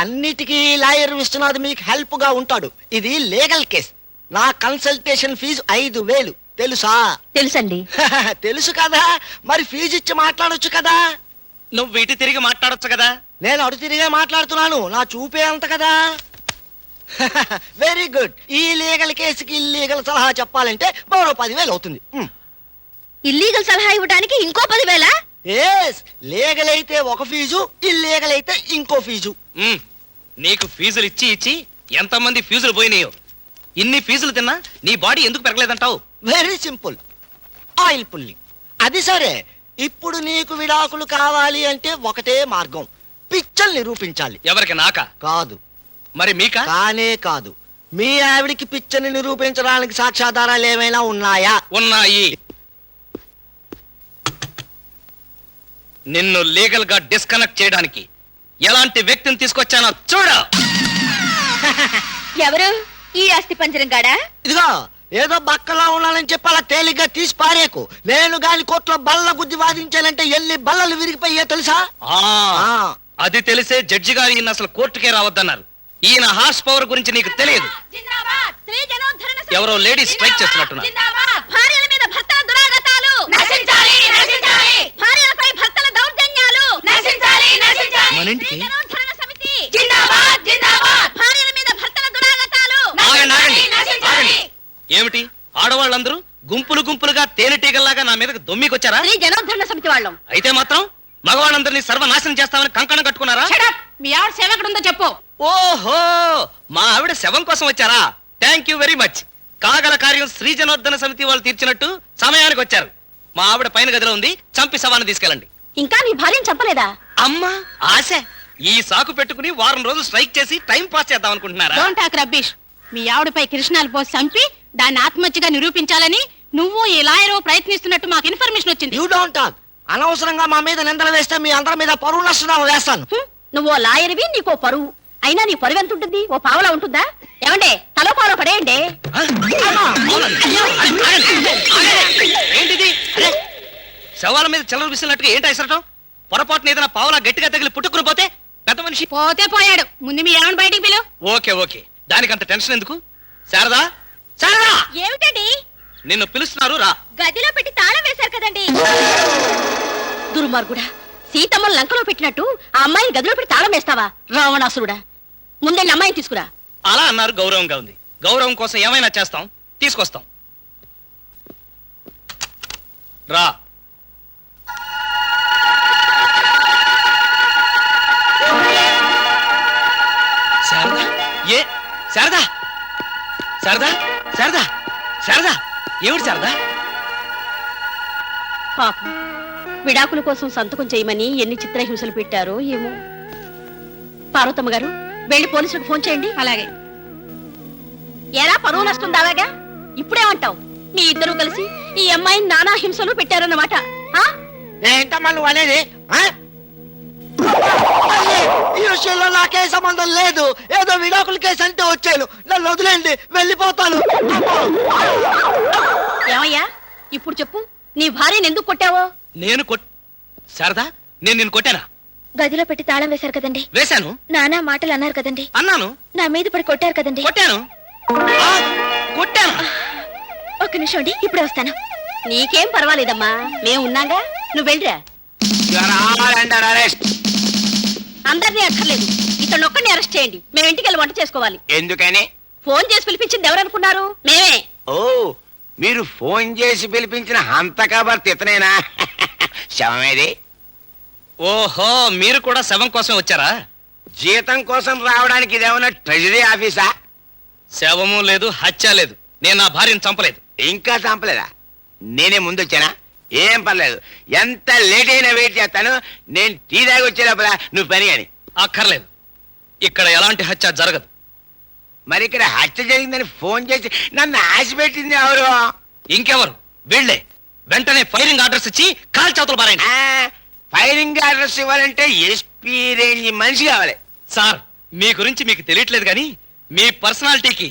అన్నిటికీ లాయర్ విశ్వనాథ్ మీకు హెల్ప్ గా ఉంటాడు. ఇది లీగల్ కేస్. నా కన్సల్టేషన్ ఫీజు 5,000. తెలుసా? తెలుసండి. తెలుసు కదా, మరి ఫీజు ఇచ్చి మాట్లాడొచ్చు కదా. నువ్వు ఇటు తిరిగి మాట్లాడొచ్చు కదా. నేను అడు తిరిగే మాట్లాడుతున్నాను, నా చూపే అంత కదా. Very good. ఈ లీగల్ కేసుకి ఇల్లీగల్ సలహా చెప్పాలంటే మరో 10,000 అవుతుంది. ఇల్లీగల్ సలహా ఇవ్వడానికి ఇంకో 10,000? ఎస్, లీగల్ అయితే ఒక ఫీజు, ఇల్లీగల్ అయితే ఇంకో ఫీజు. నీకు ఫీజులు ఇచ్చి ఇచ్చి ఎంతమంది ఫీజులు పోయినాయో. ఇన్ని ఫీజులు తిన్నా నీ బాడీ ఎందుకు పెరగలేదంటావు? Very simple, oil pulling. అది సరే, ఇప్పుడు నీకు విడాకులు కావాలి అంటే ఒకటే మార్గం, పిచ్చల్ని నిరూపించాలి. ఎవరికి? నాకా? కాదు. మరి మీకా? కానే కాదు. మీ ఆవిడికి పిచ్చని నిరూపించడానికి సాక్ష్యాధారాలు ఏమైనా ఉన్నాయా? ఉన్నాయి. నిన్ను లీగల్ గా డిస్కనెక్ట్ చేయడానికి ఎలాంటి వ్యక్తిని తీసుకొచ్చానో చూడ. ఎవరు? ఈ అస్థి పంజరం గాడా? ఇదిగో, ఏదో బక్కలా ఉన్నానని చెప్పి అలా తేలిగ్గా తీసి పారేకు. నేను గాని కోర్టులో బల్ల గుద్ది వాదించానంటే ఎల్లి బల్లలు విరిగిపోయే తెలుసా? అది తెలిసే జడ్జి గారు ఈయన అసలు కోర్టుకే రావద్దన్నారు. ఈయన హార్స్ పవర్ గురించి నీకు తెలియదు. ఎవరో లేడీస్ స్ట్రైక్ చేస్తున్నట్టున్నారు. భార్యల మీద భర్తల దురాగతాలు నశించాలి, నశించాలి. భార్యలపై భర్తల దౌర్జన్యాలు నశించాలి, నశించాలి. మన ఇంటికి సమితి జిందాబాద్, జిందాబాద్. భార్యల మీద భర్తల దురాగతాలు ఆగండి. ఏమిటి ఆడవాళ్ళందరూ గుంపులు గుంపులుగా తేనెటీగల్లాగా నా మీదకి దొమ్మికొచ్చారా? స్త్రీ జనోద్ధరణ సమితి వాళ్ళం. అయితే మాత్రం మగవాళ్ళందరినీ సర్వనాశనం చేస్తామని కంకణం కట్టుకున్నారా? మీ ఆవిడ సేవ ఎక్కడుందో చెప్పు. ఓహో, మా ఆవిడ శవం కోసం వచ్చారా? Thank you very much. కాగల కార్యం శ్రీ జనోద్ధరణ సమితి వాళ్ళు తీర్చినట్టు సమయానికి వచ్చారు. మా ఆవిడ పైన గదిలో ఉంది, చంపి శవాన్ని తీసుకెళ్ళండి. ఇంకా నీ భార్యను చంపలేదా? అమ్మా ఆశ. ఈ సాకు పెట్టుకుని వారం రోజులు స్ట్రైక్ చేసి టైం పాస్ చేద్దాం అనుకుంటున్నారా? Don't talk rubbish. మీ ఆవిడపై కృష్ణాలు పోసి చంపి దాన్ని ఆత్మహత్యగా నిరూపించాలని నువ్వు ఈ లాయరు ప్రయత్నిస్తున్నట్టు మాకు ఇన్ఫర్మేషన్ వచ్చింది. You don't talk. అనవసరంగా మా మీద నిందలు వేస్తే మీ అందరి మీద పరువు నష్టం వేస్తాను. నువ్వు లాయర్వి, నీకో పరువు. అయినా నీ పరువు ఎంత ఉంటుంది? ఓ పావలా ఉంటుందా? ఏమండే, తలో పాలో పడేయండి. ఏంటిది? అరే, శవాల మీద చిల్లర విసిలినట్టుగా ఏంటి అసరటం? పొరపాటున ఏదైనా పావులా గట్టిగా తగిలి పుట్టుకుని పోతే పెద్ద మనిషి పోతే పోయాడు. ముందు మీ ఏమని బయటికి పిలు. ఓకే, దానికి అంత టెన్షన్ ఎందుకు? శారదా, శారదా! ఏమిటండి? నిన్ను పిలుస్తున్నారు, రా. గదిలో పెట్టి తాళం వేశారు కదండి. దుర్మార్గుడా, సీతమ్మను లంకలో పెట్టినట్టు ఆ అమ్మాయిని గదిలో పెట్టి తాళం వేస్తావా? రావణాసురుడా, ముందెళ్ళి అమ్మాయిని తీసుకురా. అలా అన్నారు, గౌరవంగా ఉంది. గౌరవం కోసం ఏమైనా చేస్తాం, తీసుకొస్తాం. రా. శారదా, ఏ శారదా, శారదా, శారదా, శారదా, ఏమిటి శారదా? పాపం, విడాకుల కోసం సంతకం చేయమని ఎన్ని చిత్రహింసలు పెట్టారో ఏమో. పార్వతమ్మ గారు, వెళ్ళి పోలీసులకు ఫోన్ చేయండి. అలాగే. ఎరా, పరువు నష్టం దావాగా? ఇప్పుడేమంటావు? మీ ఇద్దరు కలిసి ఈ అమ్మాయిని నానా హింసలు పెట్టారన్నమాట. ఏంటమ్మా నువ్వు అనేది? ఈ విషయంలో నాకే సంబంధం లేదు. ఏదో విడాకుల కేసు అంటే వచ్చాను, నన్ను వదిలేండి, వెళ్ళిపోతాను. ఏమయ్యా, ఇప్పుడు చెప్పు, నీ భార్యను ఎందుకు కొట్టావో? నేను శారదా, నేను నిన్ను కొట్టానా? గదిలో పెట్టి తాళం వేశారు కదండి. వేశాను. నానా మాటలు అన్నారు కదండి. అన్నాను. నా మీద పడి కొట్టారు కదండి. కొట్టాను. ఒక్క నిమిషం అండి, ఇప్పుడే వస్తాను. నీకేం పర్వాలేదమ్మా, మేము ఉన్నాగా, నువ్వు వెళ్ళరా. అందరినీ అక్కర్లేదు, ఇతను ఒక్కడిని అరెస్ట్ చేయండి. మేము ఇంటికి వెళ్ళి వంట చేసుకోవాలి. ఎందుకని? ఫోన్ చేసి పిలిపించింది ఎవరనుకున్నారు? మేమే. ఓ, మీరు ఫోన్ చేసి పిలిపించిన హంతకా భర్త ఇతనేనా? శవమేది? ఓహో, మీరు కూడా శవం కోసం వచ్చారా? జీతం కోసం రావడానికి ఇదేమన్నా ట్రెజరీ ఆఫీసా? శవము లేదు, హత్య లేదు. నేను నా భార్యను చంపలేదు. ఇంకా చంపలేదా? నేనే ముందు వచ్చానా? ఏం పర్లేదు, ఎంత లేట్ అయినా వెయిట్ చేస్తాను. నేను టీ దాగి వచ్చే లోపల నువ్వు పని అని. అక్కర్లేదు, ఇక్కడ ఎలాంటి హత్య జరగదు. మరి ఇక్కడ హత్య జరిగిందని ఫోన్ చేసి నన్ను ఆశ పెట్టింది ఎవరు? ఇంకెవరు? వీళ్ళే. వెంటనే ఫైరింగ్ ఆర్డర్స్ ఇచ్చి కాల్ చేతులు పారాయండి. ఫైరింగ్ ఆర్డర్స్ ఇవ్వాలంటే ఎస్పీ రేంజ్ మనిషి కావాలి. సార్, మీ గురించి మీకు తెలియట్లేదు కానీ మీ పర్సనాలిటీకి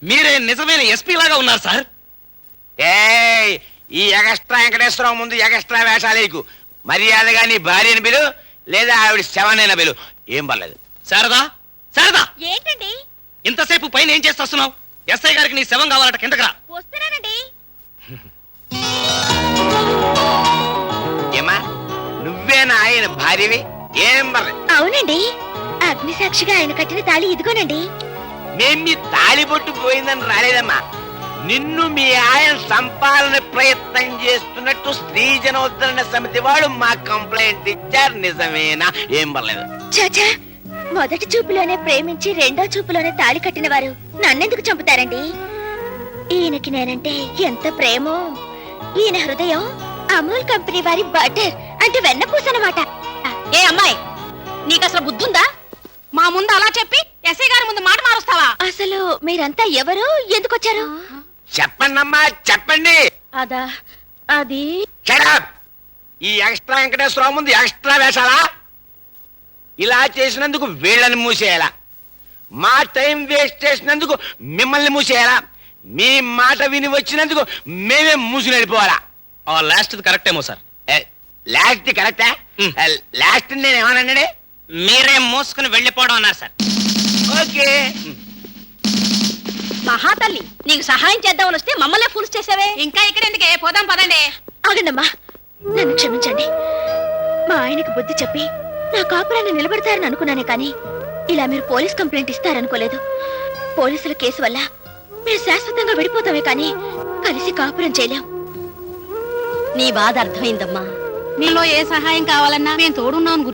మీరే నిజమైన ఎస్పీ లాగా ఉన్నారు సార్. ఈ ఎగస్ట్రా వెంకటేశ్వరరావు ముందు ఎగస్ట్రా వేషాలేకు. మర్యాదగా నీ భార్యని పిలు, లేదా ఆవిడ శవనైనా పిలు, ఏం పర్లేదు. శారదా, శారదా ఏంటండి ఇంతసేపు పైన ఏం చేస్తున్నావు? ఎస్ఐ గారికి నీ శవం కావాలట, కిందకి రా. వస్తున్నానండి. ఏమా నువ్వేనా ఆయన భార్యవి? ఏం పర్లేదు. అవునండి, అగ్నిసాక్షిగా ఆయన కట్టిన తాళి ఇదిగోనండి. మేం మీ తాళిబొట్టు పోయిందని రాలేదమ్మా. నిన్ను మీ ఆయన సంపాదన ప్రయత్నం చేస్తున్నట్టు స్త్రీ జనోద్ధరణ సమితి వాడు మా కంప్లైంట్ ఇచ్చారు. నిజమేనా? ఏం పర్లేదు. చాచా, మొదటి చూపులోనే ప్రేమించి రెండో చూపులోనే తాళి కట్టిన వారు నన్నెందుకు చంపుతారండి? ఈయనకి నేనంటే ఎంత ప్రేమో. ఈయన హృదయం అమూల్ కంపెనీ వారి బటర్ అంటే వెన్నపూసనమాట. ఏ అమ్మాయి, నీకు అసలు బుద్ధుందా? మా ముందు అలా చెప్పి ఎస్ఐ గారి ముందు మాట మారుస్తావా? అసలు మీరంతా ఎవరు, ఎందుకు వచ్చారు? చెప్పండమ్మా, చెప్పండి. అదా, అది Shut up! ఈ ఎక్స్ట్రా వెంకటేశ్వరరావు ముందు ఎక్స్ట్రా వేషాలా? ఇలా చేసినందుకు వీళ్ళని మూసేయాలా? మా టైం వేస్ట్ చేసినందుకు మిమ్మల్ని మూసేయాలా? మీ మాట విని వచ్చినందుకు మేమే మూసి వెళ్ళిపోవాలా? ఆ లాస్ట్ కరెక్ట్ ఏమో సార్. లాస్ట్ కరెక్టా? మ్. లాస్ట్ నేను ఏమన్నాడే? మీరే మోసుకుని వెళ్ళిపోవడం అన్నారు సార్. ఓకే. మహాతల్లి, నీకు సహాయం చేద్దామని వస్తే మమ్మల్ని ఫూల్స్ చేసావే. ఇంకా ఇక్కడ ఎందుకే, పోదాం పదండి. ఆగండమ్మా, నన్ను క్షమించండి. మా ఆయనకు బుద్ధి చెప్పి నా కాపురాన్ని నిలబెడతారని అనుకున్నానే కానీ ఇలా మీరు పోలీస్ కంప్లైంట్ ఇస్తారనుకోలేదు. పోలీసుల కేసు వల్ల మీరు శాశ్వతంగా విడిపోతామే కానీ కలిసి కాపురం చేయలేం. నీ బాధ అర్థమైందమ్మా. మీలో ఏ సహాయం కావాలన్నా మేము తోడున్నాను.